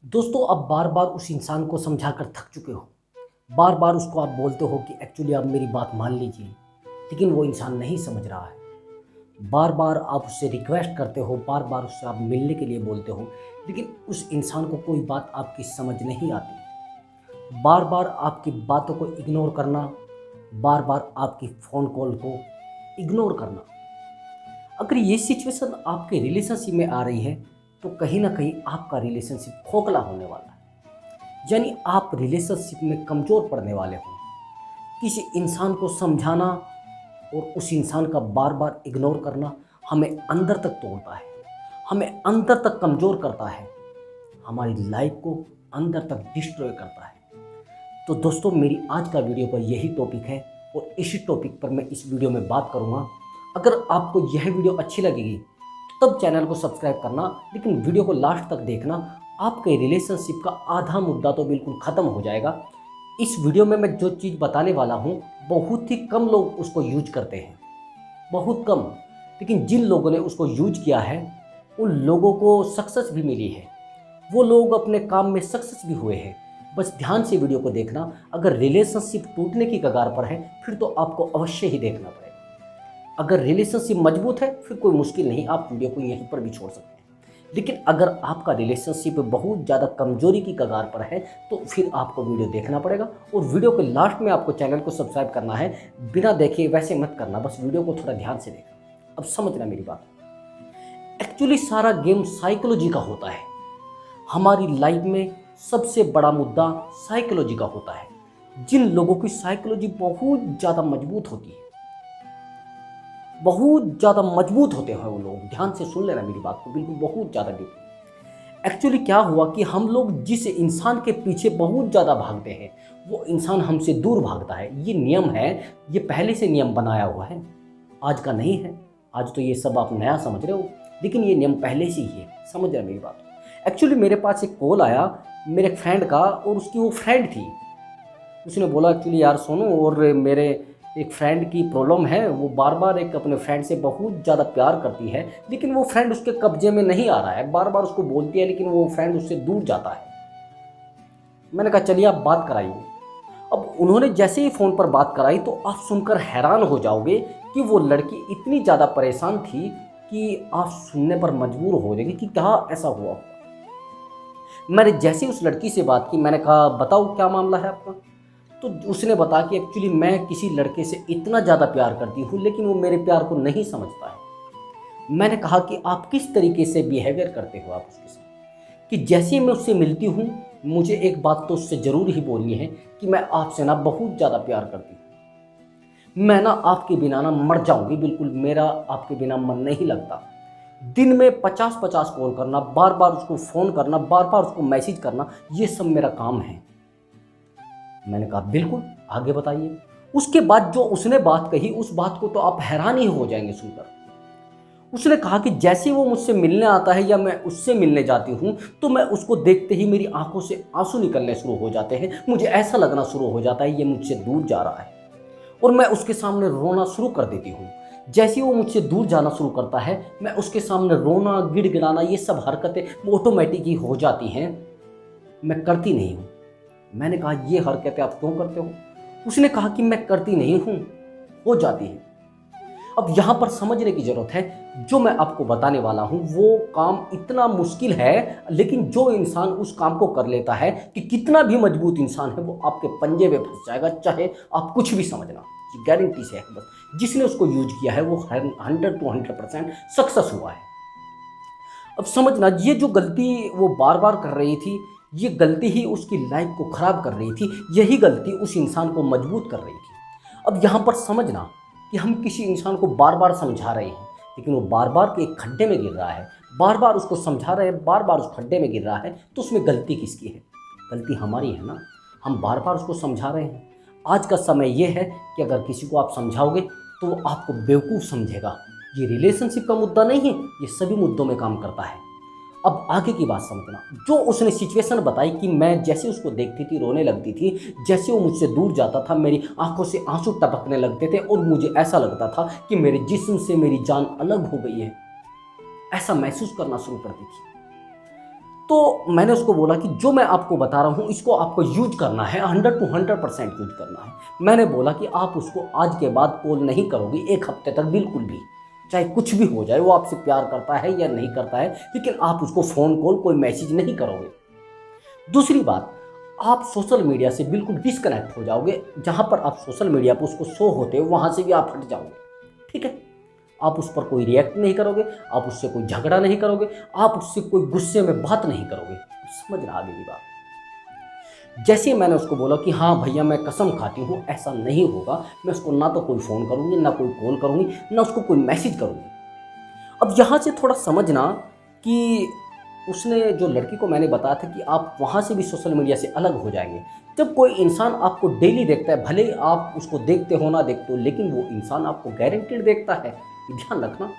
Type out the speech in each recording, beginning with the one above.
दोस्तों, अब बार बार उस इंसान को समझा कर थक चुके हो। बार बार उसको आप बोलते हो कि एक्चुअली आप मेरी बात मान लीजिए, लेकिन वो इंसान नहीं समझ रहा है। बार बार आप उससे रिक्वेस्ट करते हो, बार बार उससे आप मिलने के लिए बोलते हो, लेकिन उस इंसान को कोई बात आपकी समझ नहीं आती। बार बार आपकी बातों को इग्नोर करना, बार बार आपकी फ़ोन कॉल को इग्नोर करना। अगर ये सिचुएशन आपके रिलेशनशिप में आ रही है, तो कहीं ना कहीं आपका रिलेशनशिप खोखला होने वाला है। यानी आप रिलेशनशिप में कमज़ोर पड़ने वाले हो। किसी इंसान को समझाना और उस इंसान का बार बार इग्नोर करना हमें अंदर तक तोड़ता है, हमें अंदर तक कमज़ोर करता है, हमारी लाइफ को अंदर तक डिस्ट्रॉय करता है। तो दोस्तों, मेरी आज का वीडियो पर यही टॉपिक है और इसी टॉपिक पर मैं इस वीडियो में बात करूंगा। अगर आपको यह वीडियो अच्छी लगेगी तो तब चैनल को सब्सक्राइब करना, लेकिन वीडियो को लास्ट तक देखना। आपके रिलेशनशिप का आधा मुद्दा तो बिल्कुल ख़त्म हो जाएगा। इस वीडियो में मैं जो चीज़ बताने वाला हूँ, बहुत ही कम लोग उसको यूज करते हैं, बहुत कम। लेकिन जिन लोगों ने उसको यूज किया है उन लोगों को सक्सेस भी मिली है, वो लोग अपने काम में सक्सेस भी हुए हैं। बस ध्यान से वीडियो को देखना। अगर रिलेशनशिप टूटने की कगार पर है फिर तो आपको अवश्य ही देखना पड़ेगा। अगर रिलेशनशिप मजबूत है फिर कोई मुश्किल नहीं, आप वीडियो को यहीं पर भी छोड़ सकते हैं। लेकिन अगर आपका रिलेशनशिप बहुत ज़्यादा कमजोरी की कगार पर है तो फिर आपको वीडियो देखना पड़ेगा। और वीडियो के लास्ट में आपको चैनल को सब्सक्राइब करना है। बिना देखे वैसे मत करना, बस वीडियो को थोड़ा ध्यान से देखना। अब समझना मेरी बात। एक्चुअली सारा गेम साइकोलॉजी का होता है। हमारी लाइफ में सबसे बड़ा मुद्दा साइकोलॉजी का होता है। जिन लोगों की साइकोलॉजी बहुत ज़्यादा मजबूत होती है, बहुत ज़्यादा मजबूत होते हैं वो लोग, ध्यान से सुन लेना मेरी बात को, बिल्कुल बहुत ज़्यादा डीप। एक्चुअली क्या हुआ कि हम लोग जिस इंसान के पीछे बहुत ज़्यादा भागते हैं वो इंसान हमसे दूर भागता है। ये नियम है, ये पहले से नियम बनाया हुआ है, आज का नहीं है। आज तो ये सब आप नया समझ रहे हो, लेकिन ये नियम पहले से ही है। समझ रहे मेरी बात। एक्चुअली मेरे पास एक कॉल आया मेरे फ्रेंड का, और उसकी वो फ्रेंड थी। उसने बोला एक्चुअली यार सोनू, और मेरे एक फ्रेंड की प्रॉब्लम है, वो बार बार एक अपने फ्रेंड से बहुत ज़्यादा प्यार करती है, लेकिन वो फ्रेंड उसके कब्जे में नहीं आ रहा है। बार बार उसको बोलती है लेकिन वो फ्रेंड उससे दूर जाता है। मैंने कहा चलिए आप बात कराइए। अब उन्होंने जैसे ही फ़ोन पर बात कराई तो आप सुनकर हैरान हो जाओगे कि वो लड़की इतनी ज़्यादा परेशान थी कि आप सुनने पर मजबूर हो जाएंगे कि क्या ऐसा हुआ। मैंने जैसे ही उस लड़की से बात की, मैंने कहा बताओ क्या मामला है आपका। तो उसने बताया कि एक्चुअली मैं किसी लड़के से इतना ज़्यादा प्यार करती हूँ लेकिन वो मेरे प्यार को नहीं समझता है। मैंने कहा कि आप किस तरीके से बिहेवियर करते हो आप उसके साथ, कि जैसे ही मैं उससे मिलती हूँ मुझे एक बात तो उससे ज़रूर ही बोलनी है कि मैं आपसे ना बहुत ज़्यादा प्यार करती हूँ, मैं ना आपके बिना ना मर जाऊँगी, बिल्कुल मेरा आपके बिना मन नहीं लगता। दिन में 50-50 कॉल करना, बार बार उसको फ़ोन करना, बार बार उसको मैसेज करना, ये सब मेरा काम है। मैंने कहा बिल्कुल, आगे बताइए। उसके बाद जो उसने बात कही, उस बात को तो आप हैरान ही हो जाएंगे सुनकर। उसने कहा कि जैसे वो मुझसे मिलने आता है या मैं उससे मिलने जाती हूँ तो मैं उसको देखते ही मेरी आंखों से आंसू निकलने शुरू हो जाते हैं। मुझे ऐसा लगना शुरू हो जाता है ये मुझसे दूर जा रहा है, और मैं उसके सामने रोना शुरू कर देती हूँ। जैसे वो मुझसे दूर जाना शुरू करता है मैं उसके सामने रोना, गिड़गिड़ाना, ये सब हरकतें ऑटोमेटिक ही हो जाती हैं, मैं करती नहीं हूँ। मैंने कहा ये हरकतें आप क्यों करते हो। उसने कहा कि मैं करती नहीं हूँ, हो जाती है। अब यहाँ पर समझने की ज़रूरत है, जो मैं आपको बताने वाला हूँ वो काम इतना मुश्किल है, लेकिन जो इंसान उस काम को कर लेता है कि कितना भी मजबूत इंसान है वो आपके पंजे में फंस जाएगा, चाहे आप कुछ भी समझना, ये गारंटी से है। बस जिसने उसको यूज किया है वो 100 to 100% सक्सेस हुआ है। अब समझना, ये जो गलती वो बार बार कर रही थी, ये गलती ही उसकी लाइफ को ख़राब कर रही थी, यही गलती उस इंसान को मजबूत कर रही थी। अब यहाँ पर समझना कि हम किसी इंसान को बार बार समझा रहे हैं लेकिन वो बार बार एक खड्डे में गिर रहा है, बार बार उसको समझा रहे हैं, बार बार उस खड्डे में गिर रहा है, तो उसमें गलती किसकी है? गलती हमारी है ना। हम बार बार उसको समझा रहे हैं। आज का समय ये है कि अगर किसी को आप समझाओगे तो वो आपको बेवकूफ़ समझेगा। ये रिलेशनशिप का मुद्दा नहीं है, ये सभी मुद्दों में काम करता है। अब आगे की बात समझना। जो उसने सिचुएशन बताई कि मैं जैसे उसको देखती थी रोने लगती थी, जैसे वो मुझसे दूर जाता था मेरी आंखों से आंसू टपकने लगते थे और मुझे ऐसा लगता था कि मेरे जिस्म से मेरी जान अलग हो गई है, ऐसा महसूस करना शुरू करती थी। तो मैंने उसको बोला कि जो मैं आपको बता रहा हूँ इसको आपको यूज करना है, 100 to 100% यूज करना है। मैंने बोला कि आप उसको आज के बाद कॉल नहीं करोगे 1 हफ्ते तक, बिल्कुल भी, चाहे कुछ भी हो जाए, वो आपसे प्यार करता है या नहीं करता है, लेकिन आप उसको फ़ोन कॉल कोई मैसेज नहीं करोगे। दूसरी बात, आप सोशल मीडिया से बिल्कुल डिस्कनेक्ट हो जाओगे, जहाँ पर आप सोशल मीडिया पर उसको शो होते हो वहाँ से भी आप हट जाओगे। ठीक है, आप उस पर कोई रिएक्ट नहीं करोगे, आप उससे कोई झगड़ा नहीं करोगे, आप उससे कोई गुस्से में बात नहीं करोगे। समझ रहा आगे की बात। जैसे मैंने उसको बोला कि हाँ भैया मैं कसम खाती हूँ ऐसा नहीं होगा, मैं उसको ना तो कोई फ़ोन करूँगी, ना कोई कॉल करूँगी, ना उसको कोई मैसेज करूँगी। अब यहाँ से थोड़ा समझना कि उसने जो लड़की को मैंने बताया था कि आप वहाँ से भी सोशल मीडिया से अलग हो जाएंगे। जब कोई इंसान आपको डेली देखता है, भले ही आप उसको देखते हो ना देखते हो, लेकिन वो इंसान आपको गारंटीड देखता है, ये ध्यान रखना।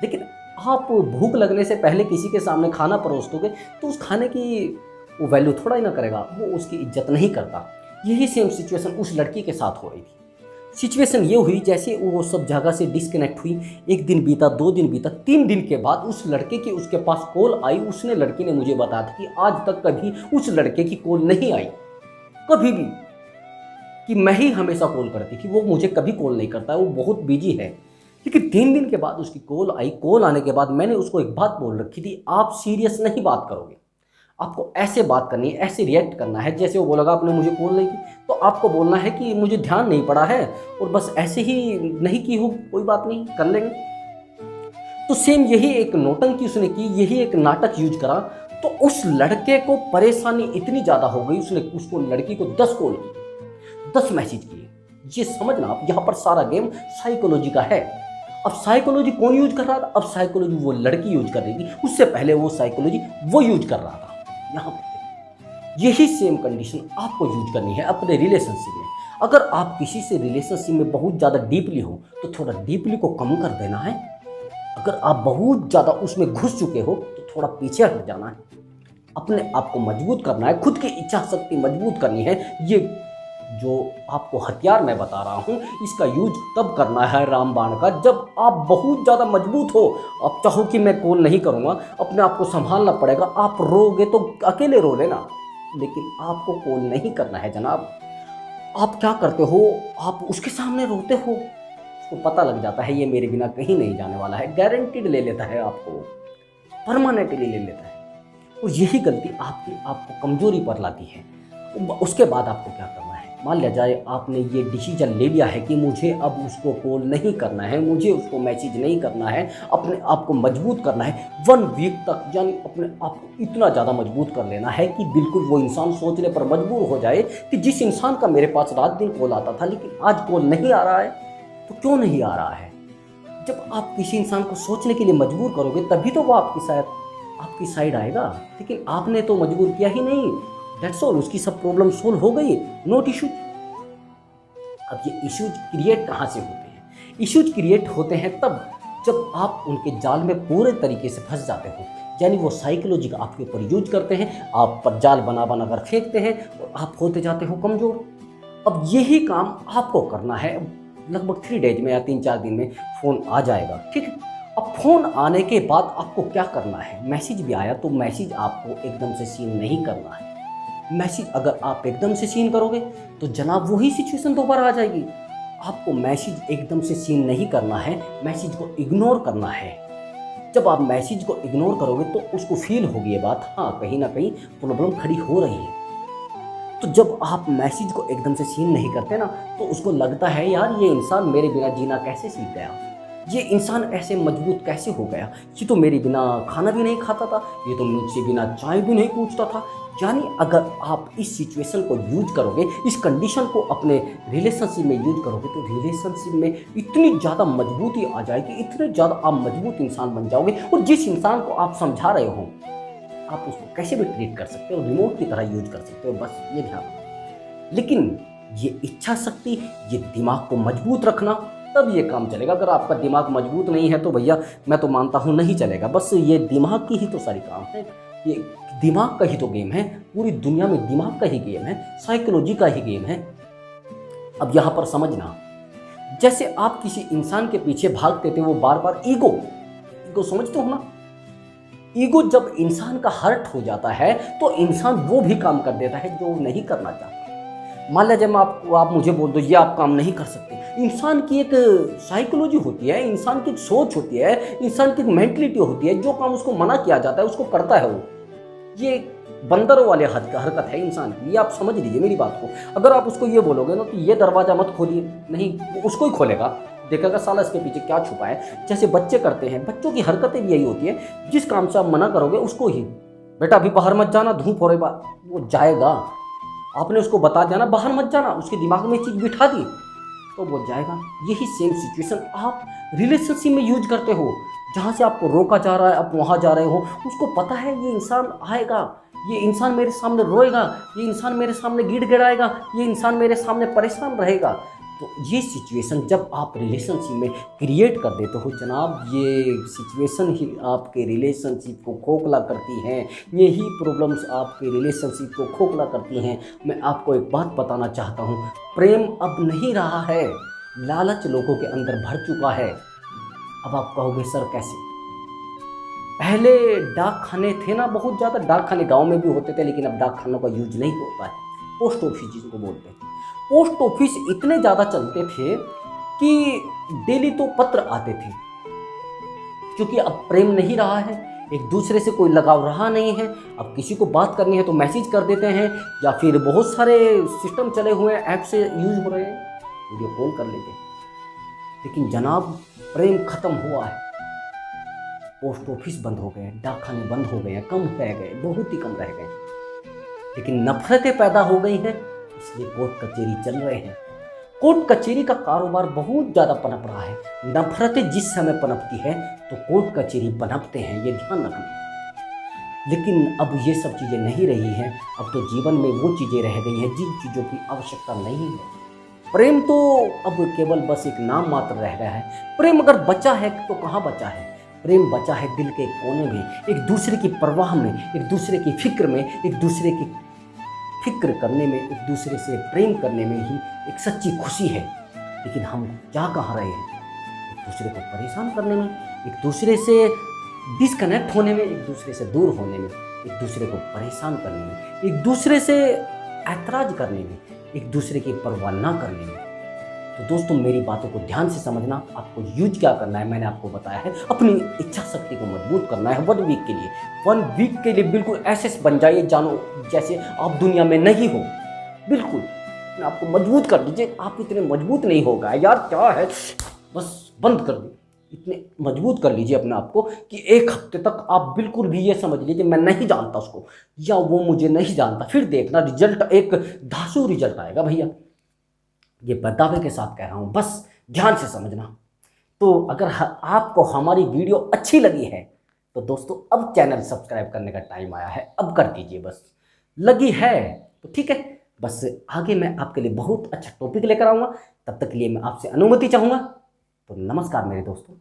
लेकिन आप भूख लगने से पहले किसी के सामने खाना परोस दोगे तो उस खाने की वो वैल्यू थोड़ा ही ना करेगा, वो उसकी इज्जत नहीं करता। यही सेम सिचुएशन उस लड़की के साथ हो रही थी। सिचुएशन ये हुई जैसे वो सब जगह से डिस्कनेक्ट हुई, 1 दिन बीता, 2 दिन बीता, 3 दिन के बाद उस लड़के की उसके पास कॉल आई। उसने लड़की ने मुझे बताया था कि आज तक कभी उस लड़के की कॉल नहीं आई, कभी भी, कि मैं ही हमेशा कॉल करती थी, वो मुझे कभी कॉल नहीं करता है, वो बहुत बिजी है। लेकिन 3 दिन के बाद उसकी कॉल आई। कॉल आने के बाद मैंने उसको एक बात बोल रखी थी, आप सीरियस नहीं बात करोगे, आपको ऐसे बात करनी है, ऐसे रिएक्ट करना है। जैसे वो बोलेगा आपने मुझे कॉल नहीं की, तो आपको बोलना है कि मुझे ध्यान नहीं पड़ा है और बस ऐसे ही नहीं की हो, कोई बात नहीं, कर लेंगे। तो सेम यही एक नौटंकी उसने की, यही एक नाटक यूज करा। तो उस लड़के को परेशानी इतनी ज़्यादा हो गई, उसने उसको लड़की को 10 कॉल की, 10 मैसेज किए। ये समझना आप, यहाँ पर सारा गेम साइकोलॉजी का है। अब साइकोलॉजी कौन यूज कर रहा था? अब साइकोलॉजी वो लड़की यूज कर रही थी, उससे पहले वो साइकोलॉजी वो यूज कर रहा था। यहाँ पर यही सेम कंडीशन आपको यूज करनी है अपने रिलेशनशिप में। अगर आप किसी से रिलेशनशिप में बहुत ज़्यादा डीपली हो तो थोड़ा डीपली को कम कर देना है। अगर आप बहुत ज़्यादा उसमें घुस चुके हो तो थोड़ा पीछे हट जाना है। अपने आप को मजबूत करना है, खुद की इच्छा शक्ति मजबूत करनी है। ये जो आपको हथियार मैं बता रहा हूँ इसका यूज तब करना है रामबाण का, जब आप बहुत ज़्यादा मजबूत हो। आप चाहो कि मैं कॉल नहीं करूँगा, अपने आप को संभालना पड़ेगा, आप रोगे तो अकेले रो लेना, लेकिन आपको कॉल नहीं करना है जनाब। आप क्या करते हो, आप उसके सामने रोते हो, उसको पता लग जाता है ये मेरे बिना कहीं नहीं जाने वाला है, गारंटीड ले लेता है आपको, परमानेंटली ले लेता है। और यही गलती आपको कमजोरी पर लाती है। उसके बाद आपको क्या करना है, मान लिया जाए आपने ये डिसीजन ले लिया है कि मुझे अब उसको कॉल नहीं करना है, मुझे उसको मैसेज नहीं करना है, अपने आप को मजबूत करना है 1 वीक तक, यानी अपने आप को इतना ज़्यादा मजबूत कर लेना है कि बिल्कुल वो इंसान सोचने पर मजबूर हो जाए कि जिस इंसान का मेरे पास रात दिन कॉल आता था लेकिन आज कॉल नहीं आ रहा है, तो क्यों नहीं आ रहा है। जब आप किसी इंसान को सोचने के लिए मजबूर करोगे तभी तो वो आपकी साइड आएगा, लेकिन आपने तो मजबूर किया ही नहीं। दैट्स ऑल, उसकी सब प्रॉब्लम सोल्व हो गई, नोट इश्यूज। अब ये इश्यूज क्रिएट कहाँ से होते हैं? इश्यूज क्रिएट होते हैं तब जब आप उनके जाल में पूरे तरीके से फंस जाते हो, यानी वो साइकोलॉजी का आपके ऊपर यूज करते हैं, आप पर जाल बना बना कर फेंकते हैं और आप होते जाते हो कमज़ोर। अब यही काम आपको करना है। लगभग 3 डेज में या 3-4 दिन में फ़ोन आ जाएगा, ठीक है। अब फ़ोन आने के बाद आपको क्या करना है, मैसेज भी आया तो मैसेज आपको एकदम से सीन नहीं करना है। मैसेज अगर आप एकदम से सीन करोगे तो जनाब वही सिचुएशन दोबारा आ जाएगी। आपको मैसेज एकदम से सीन नहीं करना है, मैसेज को इग्नोर करना है। जब आप मैसेज को इग्नोर करोगे तो उसको फील होगी ये बात, हाँ कहीं ना कहीं प्रॉब्लम खड़ी हो रही है। तो जब आप मैसेज को एकदम से सीन नहीं करते ना तो उसको लगता है यार ये इंसान मेरे बिना जीना कैसे सीख गया, ये इंसान ऐसे मजबूत कैसे हो गया, ये तो मेरे बिना खाना भी नहीं खाता था, ये तो मुझसे बिना चाय भी नहीं पूछता था। यानी अगर आप इस सिचुएशन को यूज करोगे, इस कंडीशन को अपने रिलेशनशिप में यूज करोगे तो रिलेशनशिप में इतनी ज़्यादा मजबूती आ जाएगी, इतने ज़्यादा आप मजबूत इंसान बन जाओगे। और जिस इंसान को आप समझा रहे हो आप उसको कैसे भी ट्रीट कर सकते हो, रिमोट की तरह यूज कर सकते हो, बस ये ध्यान। लेकिन ये इच्छा शक्ति, ये दिमाग को मजबूत रखना, तब ये काम चलेगा। अगर आपका दिमाग मजबूत नहीं है तो भैया मैं तो मानता हूँ नहीं चलेगा। बस ये दिमाग की ही तो सारी काम है, ये दिमाग का ही तो गेम है, पूरी दुनिया में दिमाग का ही गेम है, साइकोलॉजी का ही गेम है। अब यहाँ पर समझना, जैसे आप किसी इंसान के पीछे भागते थे, वो बार बार ईगो समझते हो ना, ईगो जब इंसान का हर्ट हो जाता है तो इंसान वो भी काम कर देता है जो नहीं करना चाहता। मान लीजिए मैं आप मुझे बोल दो ये आप काम नहीं कर सकते। इंसान की एक साइकोलॉजी होती है, इंसान की एक सोच होती है, इंसान की एक मेंटलिटी होती है। जो काम उसको मना किया जाता है उसको करता है वो। ये बंदरों वाले हरकत है इंसान की, ये आप समझ लीजिए मेरी बात को। अगर आप उसको ये बोलोगे ना कि ये दरवाज़ा मत खोलिए, नहीं वो उसको ही खोलेगा, देखेगा साला इसके पीछे क्या छुपा है। जैसे बच्चे करते हैं, बच्चों की हरकतें भी यही होती है। जिस काम से आप मना करोगे उसको ही, बेटा अभी बाहर मत जाना, धूप हो रही बा, वो जाएगा। आपने उसको बता दिया ना बाहर मत जाना, उसके दिमाग में चीज़ बिठा दी तो वो जाएगा। यही सेम सिचुएशन आप रिलेशनशिप में यूज करते हो। जहाँ से आपको रोका जा रहा है आप वहाँ जा रहे हो, उसको पता है ये इंसान आएगा, ये इंसान मेरे सामने रोएगा, ये इंसान मेरे सामने गिड़गिड़ाएगा, ये इंसान मेरे सामने परेशान रहेगा। तो ये सिचुएशन जब आप रिलेशनशिप में क्रिएट कर देते हो जनाब, ये सिचुएशन ही आपके रिलेशनशिप को खोखला करती हैं। यही प्रॉब्लम्स आपके रिलेशनशिप को खोखला करती हैं। मैं आपको एक बात बताना चाहता हूँ, प्रेम अब नहीं रहा है, लालच लोगों के अंदर भर चुका है। अब आप कहोगे सर कैसे? पहले डाक खाने थे ना, बहुत ज़्यादा डाक खाने गाँव में भी होते थे, लेकिन अब डाक खानों का यूज नहीं होता है। पोस्ट ऑफिस जिसको बोलते हैं, पोस्ट ऑफिस इतने ज़्यादा चलते थे कि डेली तो पत्र आते थे। क्योंकि अब प्रेम नहीं रहा है, एक दूसरे से कोई लगाव रहा नहीं है। अब किसी को बात करनी है तो मैसेज कर देते हैं, या फिर बहुत सारे सिस्टम चले हुए हैं, ऐप से यूज हो रहे हैं, वीडियो कॉल कर लेते हैं। लेकिन जनाब प्रेम खत्म हुआ है। पोस्ट ऑफिस बंद हो गए, डाक खाने बंद हो गए हैं, कम रह गए, बहुत ही कम रह गए। लेकिन नफरतें पैदा हो गई हैं, इसलिए कोर्ट कचहरी चल रहे हैं। कोर्ट कचहरी का कारोबार बहुत ज़्यादा पनप रहा है। नफरतें जिस समय पनपती है तो कोर्ट कचहरी पनपते हैं, ये ध्यान रखना। लेकिन अब ये सब चीज़ें नहीं रही हैं। अब तो जीवन में वो चीज़ें रह गई हैं जिन चीज़ों की आवश्यकता नहीं है। प्रेम तो अब केवल बस एक नाम मात्र रह गया है। प्रेम अगर बचा है तो कहाँ बचा है? प्रेम बचा है दिल के कोने में, एक दूसरे की परवाह में, एक दूसरे की फिक्र में, एक दूसरे की फिक्र करने में, एक दूसरे से प्रेम करने में ही एक सच्ची खुशी है। लेकिन हम क्या कहाँ रहे हैं? एक दूसरे को परेशान करने में, एक दूसरे से डिस्कनेक्ट होने में, एक दूसरे से दूर होने में, एक दूसरे को परेशान करने में, एक दूसरे से ऐतराज करने में, एक दूसरे की परवाह ना करने में। तो दोस्तों मेरी बातों को ध्यान से समझना। आपको यूज क्या करना है मैंने आपको बताया है। अपनी इच्छा शक्ति को मजबूत करना है 1 वीक के लिए। 1 वीक के लिए बिल्कुल ऐसे बन जाइए जानो जैसे आप दुनिया में नहीं हो। बिल्कुल आपको मजबूत कर दीजिए। आप इतने मजबूत नहीं होगा यार, क्या है, बस बंद कर दो। इतने मजबूत कर लीजिए अपने आप को कि 1 हफ्ते तक आप बिल्कुल भी ये समझ लीजिए मैं नहीं जानता उसको, या वो मुझे नहीं जानता। फिर देखना रिजल्ट एक धांसू रिजल्ट आएगा भैया। ये दावे के साथ कह रहा हूँ, बस ध्यान से समझना। तो अगर आपको हमारी वीडियो अच्छी लगी है तो दोस्तों अब चैनल सब्सक्राइब करने का टाइम आया है, अब कर दीजिए। बस लगी है तो ठीक है, बस आगे मैं आपके लिए बहुत अच्छा टॉपिक लेकर आऊँगा। तब तक के लिए मैं आपसे अनुमति चाहूँगा। तो नमस्कार मेरे दोस्तों।